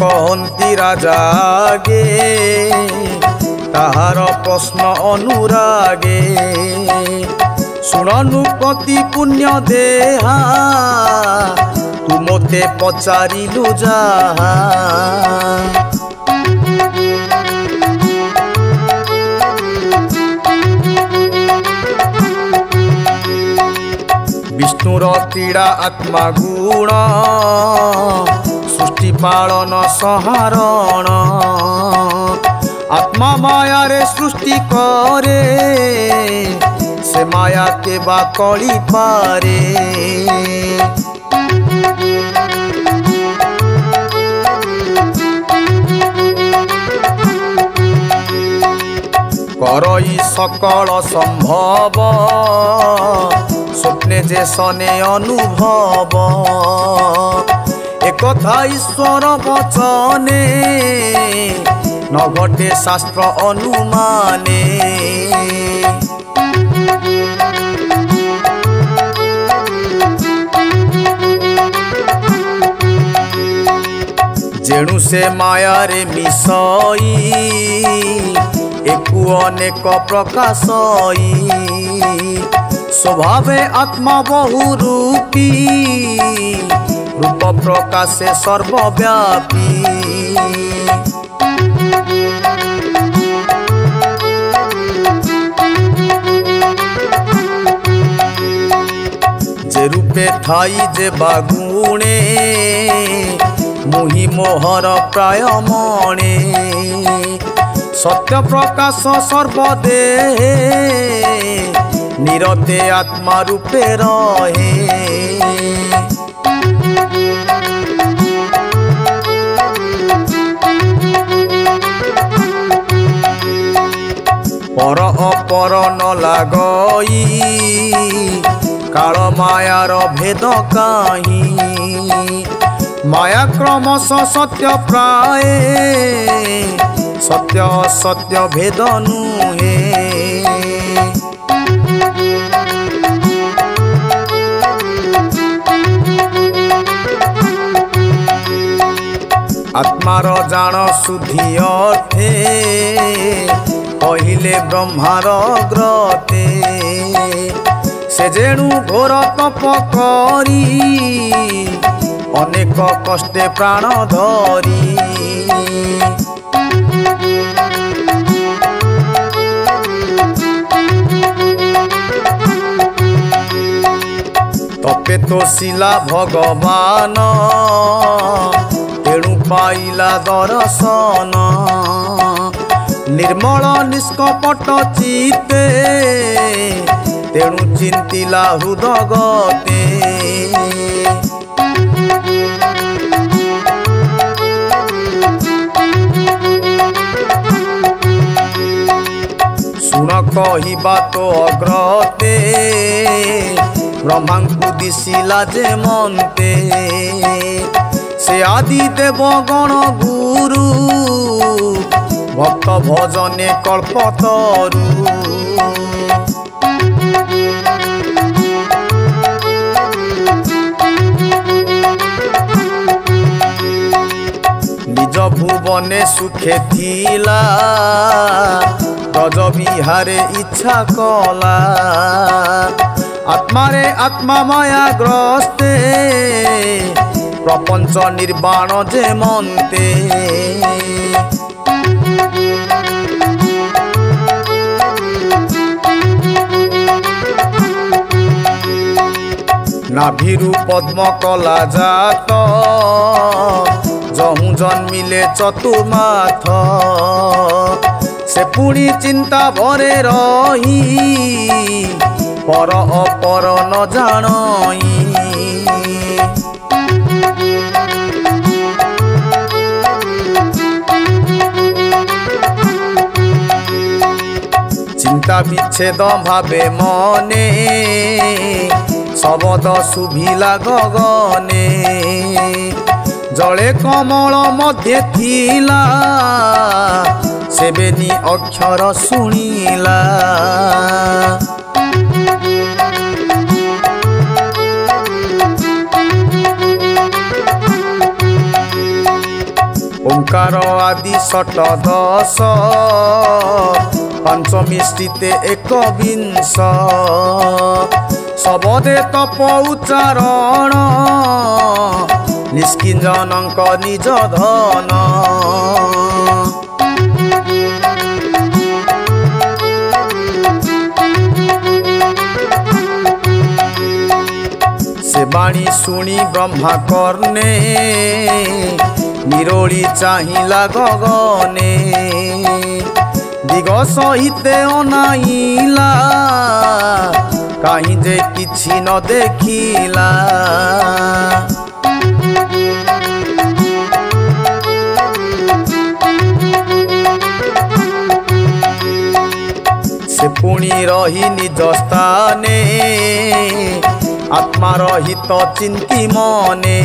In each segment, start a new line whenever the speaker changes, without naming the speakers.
कहती राजा गे ताहार प्रश्न अनुरागे शुणनु कति पुण्य देहा तू मते पचारिलु जाहा विष्णुर क्रीड़ा आत्मा गुण सृष्टि पालन सहारण आत्मा माया रे सृष्टि करे से माया के बा कली पारे करई सकल संभव स्वप्ने जे सने अनुभव एकथा ईश्वर वचने न घटे शास्त्र अनुमाने जेणु से माया रे मिसई एकु अनेक प्रकाशई स्वभावे आत्मा बहुरूपी रूप प्रकाशे सर्वव्यापी जे रूपे थाई जे बागुणे मुहि मोहर प्राय मणे सत्य प्रकाश सर्वदेहे निरते आत्मा रूपे रहे पर अपर न लागई काल मायार भेद काहि माया क्रमश सत्य प्राय सत्य असत्य भेद नुहे आत्मार जान शुद्धि अर्थे कहिले ब्रह्मार ग्रते से जेणु घोर तप करी अनेक कष्टे प्राण धरी तपे तो शिला भगवान तेणु पाइला दर्शन निर्मल निष्कपट चित्ते तेणु चिंतिला हृदगते शुण कहिबा तो अग्रते ब्रह्मांकु दिशिला जे मनते से आदि देव गण गुरु भक्त भजने कल्पतरु निज भुवने सुखे थिला ब्रज विहारे इच्छा कला आत्मारे आत्मा माया ग्रस्ते प्रपंच निर्वाण जे मनते नाभिरु पद्म कला जात जहु जन्मिले चतुर्माथ से पुणी चिंता भरे रही पर अपर न जानई चिंता विच्छेद भावे मने शबद शुभिला गगने जले कमल मध्य थिला सेबेनी अक्षर शुणिला षट्दश पंचमिष्टिते एक विंश सबदे तप उच्चारण निष्किंजनक निज धन से बाणी शुणी ब्रह्मा कर्णे निरोड़ी चाहिला गगने दिग सहिते अनाइला कहीं जे किछि न देखिला से पुणी रही निज स्थाने आत्मा रहित चिंती मने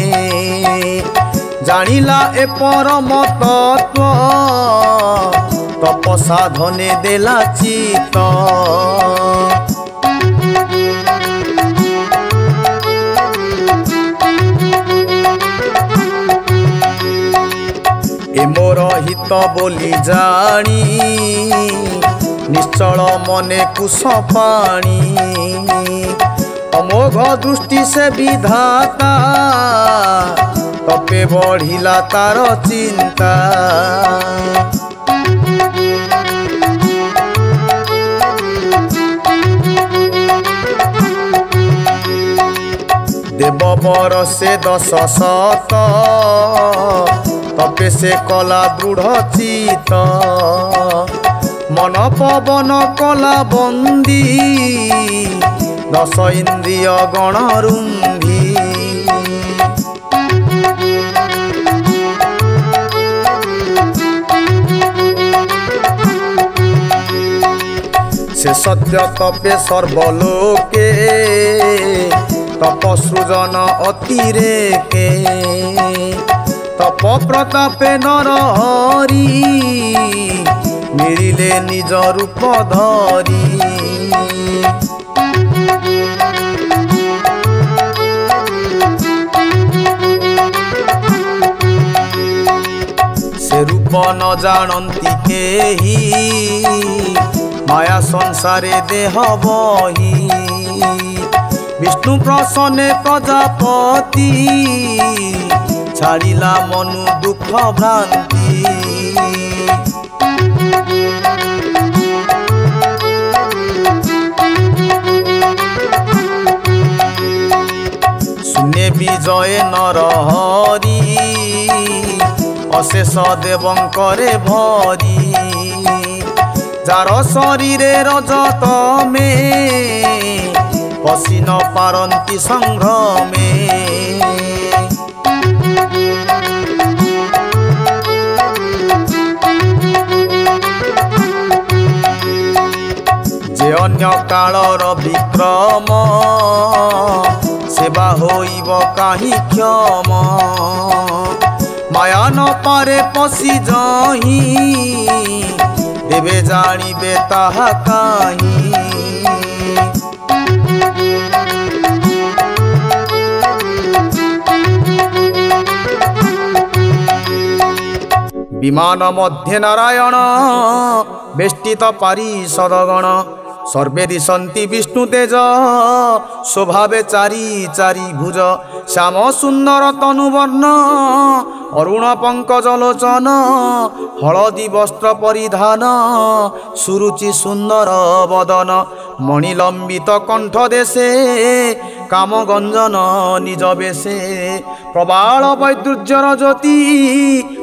जानिला ए परम तत्व तप साधने देला चित ए मोर हित बोली जानी निश्चल मने कुश पाणी अमोघ दृष्टि से विधाता तपे बढ़िला तार चिंता देववर से 10 शत तपे से कला दृढ़ चित मन पवन कला बंदी 10 इंद्रिय गण रुंधी से सत्य तपे सर्वलोके तप सृजन अतिरेके तप प्रतापे नर हरि मिलिले निज रूप धरी से रूप न जानती केही माया संसारे देह बही विष्णु प्रसन्ने प्रजापति छाड़िला मनु दुख भ्रांति सुने विजय नर हरि अशेष देवंकरे भरी जार शरीरे रजत में पसी न पारंती संघ्रमे जे अन्य कालर विक्रम सेवा होइब काहि क्षम माया न पारे पसी जही देवे जानिबे ताहा काहि विमान मध्ये नारायण बेष्टित पारिषदगण सर्वे दिशन्ति विष्णु तेज स्वभावे चारि चारि भुज श्याम सुंदर तनुवर्ण अरुण पंकज लोचन हलदी वस्त्र परिधान सुरुचि सुंदर वदन मणिलंबित कंठ देशे काम गंजन निज बेशे प्रबाल वैदुर्यर ज्योति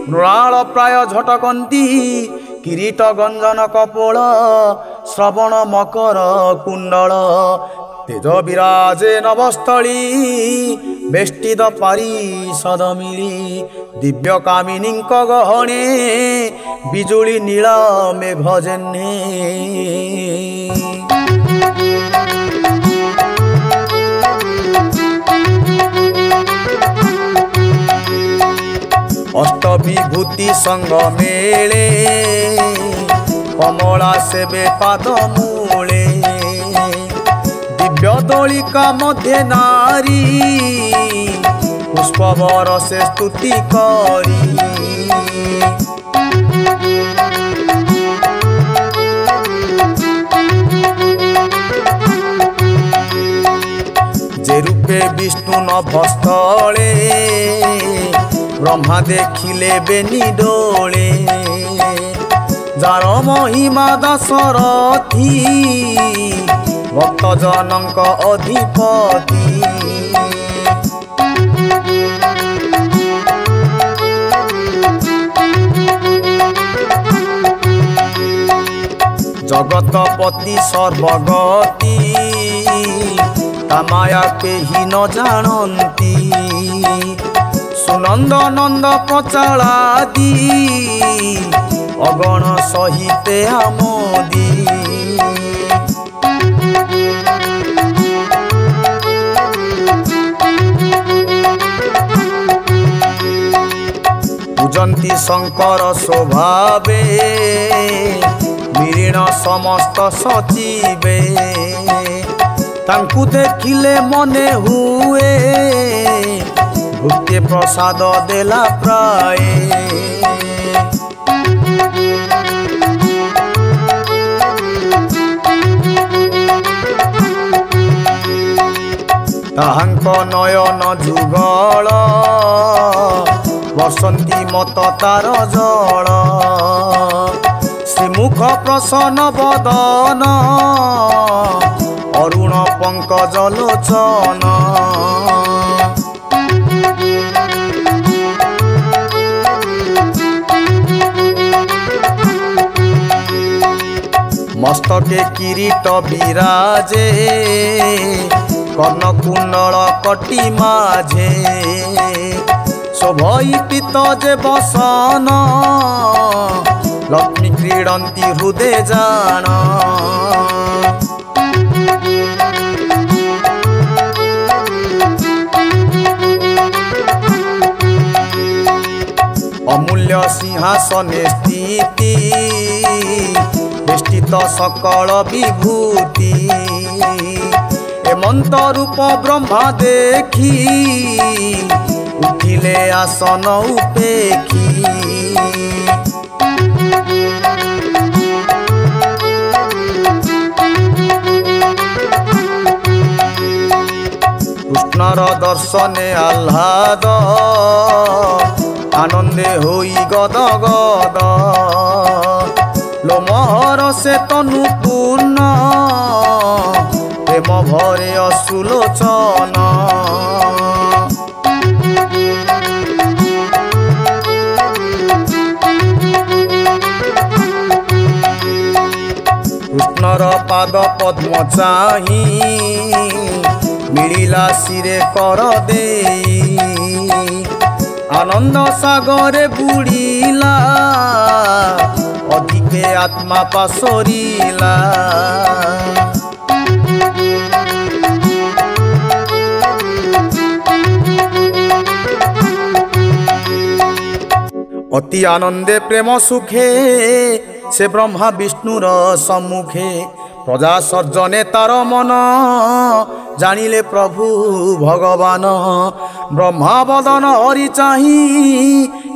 मृणाल प्राय झटकंती किरीट गंजन कपोल श्रवण मकर कुंडल तेज विराजे नभस्थली बेष्टित पारिषद मिली दिव्य कामिनी गहणे बिजुली नील मेघ जेह्ने अष्टविभूति संग मेले कमला सेवे पाद मूले दिव्य दलिका मध्ये नारी पुष्प बरसे स्तुति करी विष्णु नभस्थले ब्रह्मा देखिले बेनी डोले जार महिमा दाशरथी भक्त जनक अधिपति जगतपति सर्वगति माया केही न जानती सुनंद नंद प्रचालादी अगण सहिते आमोदी पूजंती शंकर स्वभावे मिरीण समस्त सचिवे तांकु देखिले मने हुए भूते प्रसाद देला प्राय ताहांक नयन जुगल बसंती मत तार जल श्रीमुख प्रसन्न बदन अरुण पंकज लोचन मस्तके किरीट विराजे कर्णकुंडल कटी माझे शोभयित जे बसन लक्ष्मी क्रीडंती हृदय जान अमूल्य सिंहासने स्थिति बेष्टित सकल विभूति हेमंत रूप ब्रह्मा देखी उठिले आसन उपेखी कृष्णर दर्शने आह्लाद आनंदे होई गद गद लोमहर से तनु पूर्ण प्रेम भरे असुलोचन कृष्णर पाद पद्म चाही मिलिला सिरे कर देई आनंद सागरे बुड़ीला अधिके आत्मा पासरीला अति आनंदे प्रेम सुखे से ब्रह्मा विष्णुर सम्मुखे प्रजा सर्जने तार मन जानिले प्रभु भगवान ब्रह्मा बदन हरि चाही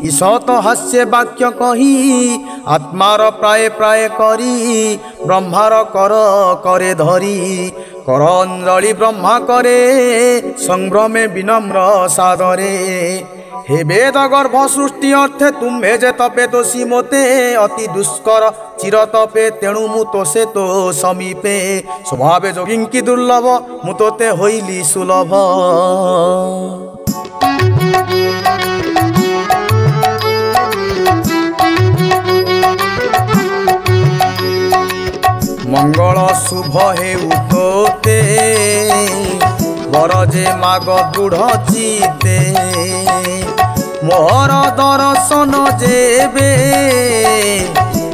ईशत हास्य वाक्य कही आत्मार प्राय प्राय करी ब्रह्मार कर करे धरी कर अंजलि ब्रह्मा करे संभ्रमे विनम्र सादरे हे वेद गर्भ सृष्टि अर्थे तुम्हे जे तपे तोषी मोते अति दुष्कर चिरतपे तेणु मु तोषे तो समीपे स्वभावे जोगिंकी दुर्लभ मु तोते होइली सुलभ मंगल शुभ हे उतोते बरजे माग दृढ़ चिते मोहर दर्शन जेबे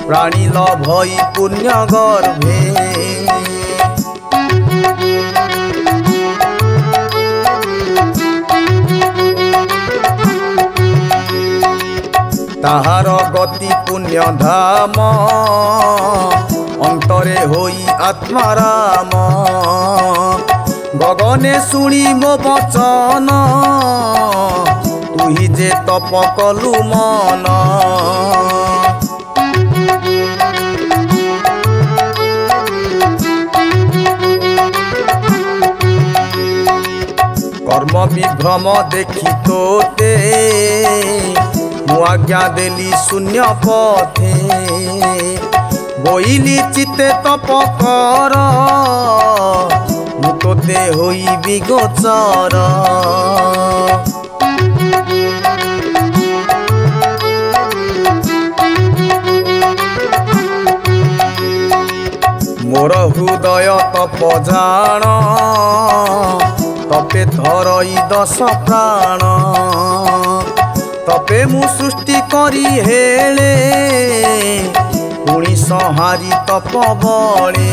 प्राणी लभई पुण्य गर्भे ताहार गति पुण्य धाम अंतरे होई आत्माराम गगने शुणी मो बचन तुही जे तप कलु मन विभ्रम देखी तोते मु आज्ञा देली शून्य पथे बोइली चिते तप कर मु तोते होइबि गोचर मोर हृदय तप जान तपे धरई दश प्राण तपे मु सृष्टि करी हेले पुणी संहारी तप बले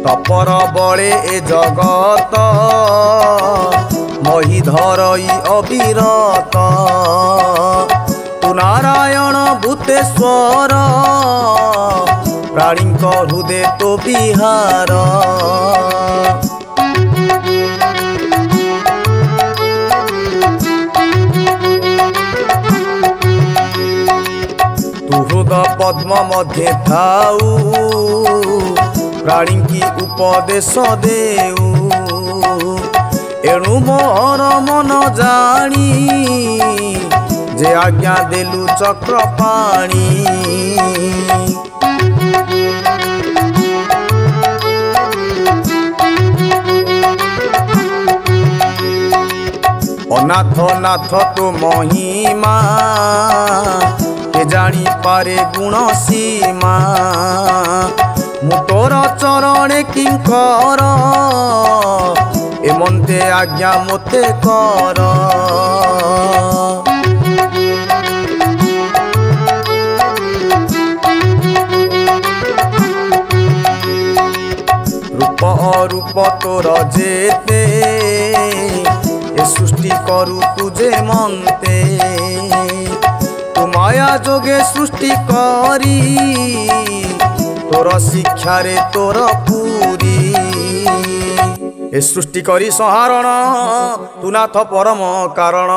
तपर बले ए जगत मही धरई अविरत तु नारायण भूतेश्वर प्राणी हृदय तो विहार तु हृदय पद्म मध्य थाऊ प्राणी की उपदेश देऊ एणु मोर मन जानी जे आज्ञा देलु चक्र पाणी अनाथ नाथ तो महिमा के जानी पारे गुण सीमा मु तोर चरण किंकर एमंते आज्ञा मोते कर रूप अरूप तोर जेते ए सृष्टि करू तुझे मनते तु माया जोगे सृष्टि करी तोर शिक्षा रे तोर पूरी ए सृष्टि करी संहारण तु नाथ परम कारण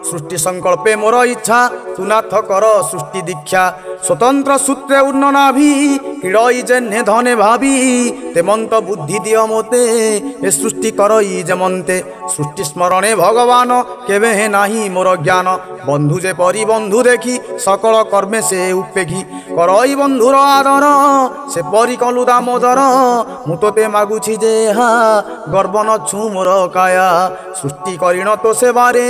सृष्टि संकल्पे मोर इच्छा तु नाथ कर सृष्टि दीक्षा स्वतंत्र सूत्रे उन्ननाभि क्रीड़ई जेन्हे धने भावी तेमंत बुद्धि दिय मोते ए सृष्टि करई जेमंते सृष्टि स्मरणे भगवान केवे हे नाही मोर ज्ञान बंधु जे परि बंधु देखी सकल कर्मे से उपेखी करई बंधुर आदर से परि कलु दामोदर मु तोते मागुछि जे हा गर्व न छु मोर काया सृष्टि करिण तो सेवारे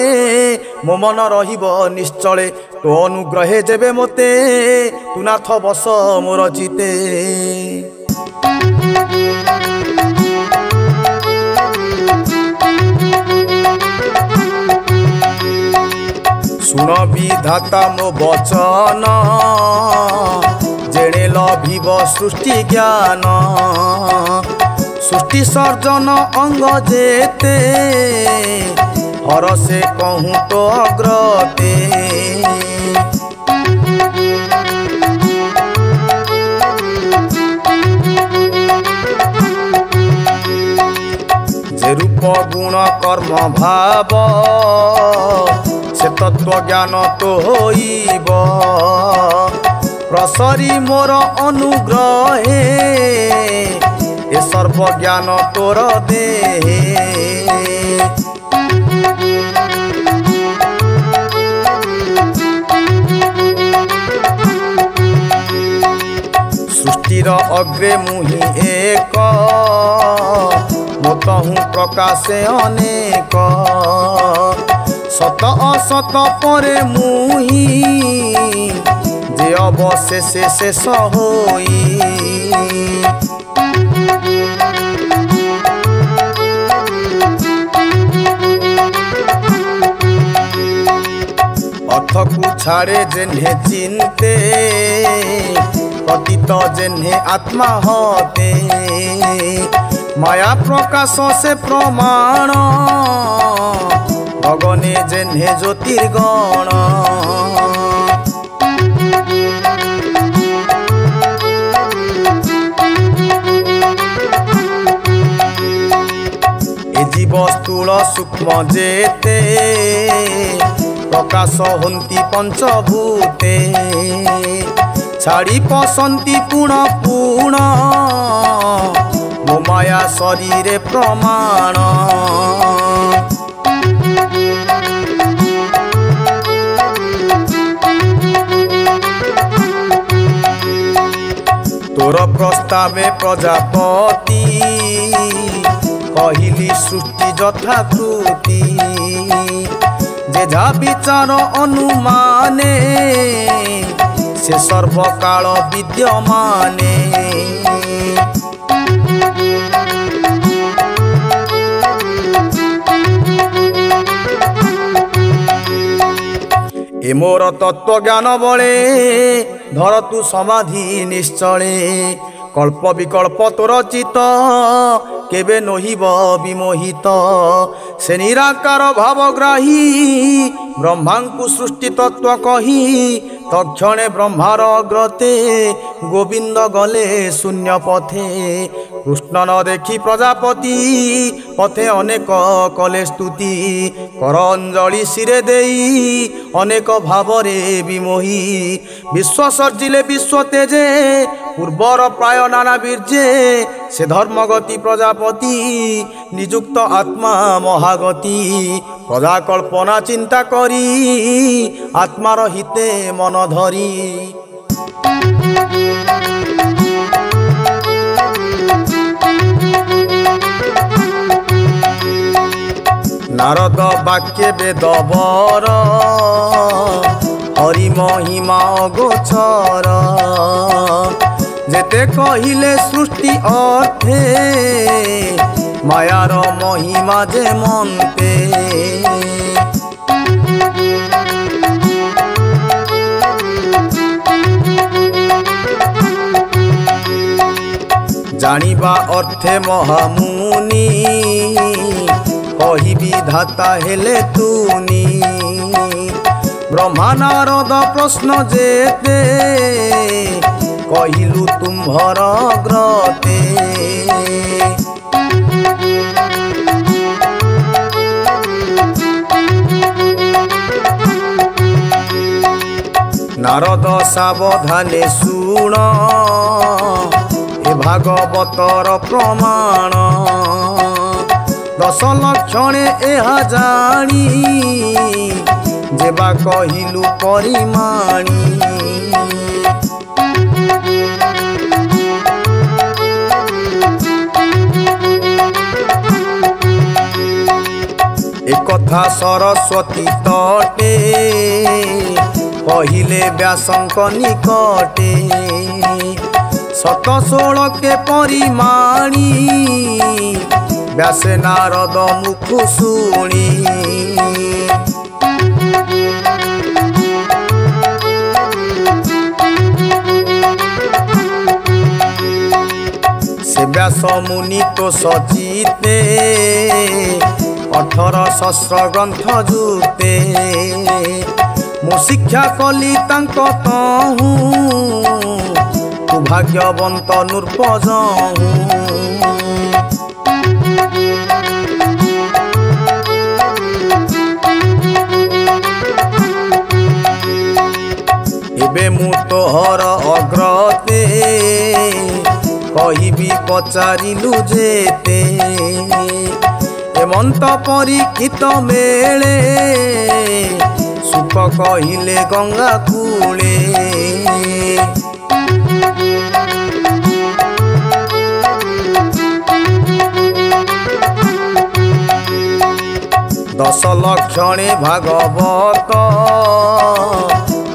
मो मन रहिब निश्चले तो अनुग्रहे जेबे मोते तु नाथ बस मोर चिते सुन विधाता मो वचन जेणे लभिब सृष्टि ज्ञान सृष्टि सर्जन अंग जेते हर से कहूँ तो अग्रते जे रूप गुण कर्म भाव से तत्व ज्ञान तो होइब प्रसरी मोर अनुग्रहे ए सर्व ज्ञान तोर देहे सृष्टिर अग्रे मुहि एक मतहु प्रकाशे अनेक सत असत परे मुहि जे अवशेषे शेष होई अथकु छाड़े जेन्हे चिंते पतित जेन्हे आत्मा होते माया प्रकाश से प्रमाण गगने जेन्हे ज्योतिर्गण ए जीव स्थूल सूक्ष्म जेते प्रकाश हंती पंचभूते छाड़ी पसंती पुण पुण मो माया शरीरे प्रमाण तोर प्रस्तावे प्रजापति कहिली सृष्टि यथाकृति जेझा विचार अनुमाने से सर्वकाल विद्यमाने ए मोर तत्व ज्ञान बले धर तु समाधि निश्चले कल्प विकल्प तोर चित केबे नहिब विमोहित से निराकार भावग्राही ब्रह्मांकु सृष्टि तत्व कही तक्षणे ब्रह्मार अग्रते गोविंद गले शून्य पथे कृष्ण न देखी प्रजापति पथे अनेक कले स्तुति कर अंजलि शिरे देई अनेक भावरे विमोही विश्व सर्जिले विश्व तेजे पूर्वर प्राय नाना बीर्जे से धर्मगति प्रजापति निजुक्त आत्मा महागति प्रजा कल्पना चिंता करी आत्मार हिते मन धरी नारद वाक्य वेद बर हरि महिमा गोचर जेते कहिले सृष्टि अर्थे मायार महिमा जे मनते जानिबा अर्थे महामुनि कहि विधाता हेले तुनी ब्रह्मा नारद प्रश्न जेते कहिलु तुम्भर ग्रते नारद सावधाने शुण ए भागवतर प्रमाण 10 लक्षणे एहा जानी जेबा कहिलु परिमाणी एक कथा सरस्वती तटे कहिले व्यासंक निकटे 16 के परिमाणी व्यासे नारद मुख शुणी से व्यास मुनि तो सचिते 18 सहस्र ग्रंथ जुते मो शिक्षा कली तांक तहु तु भाग्यवंत नृपजहु एबे मु तोहर अग्रते कहिबी पचारिलु जेते हेमंत परीक्षित मेले सुख कहिले गंगा कूले दश लक्षणे भागवत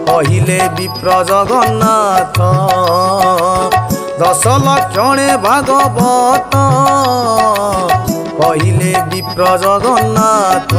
कहिले विप्र जगन्नाथ 10 लक्षणे भागवत कहिले विप्र जगन्नाथ।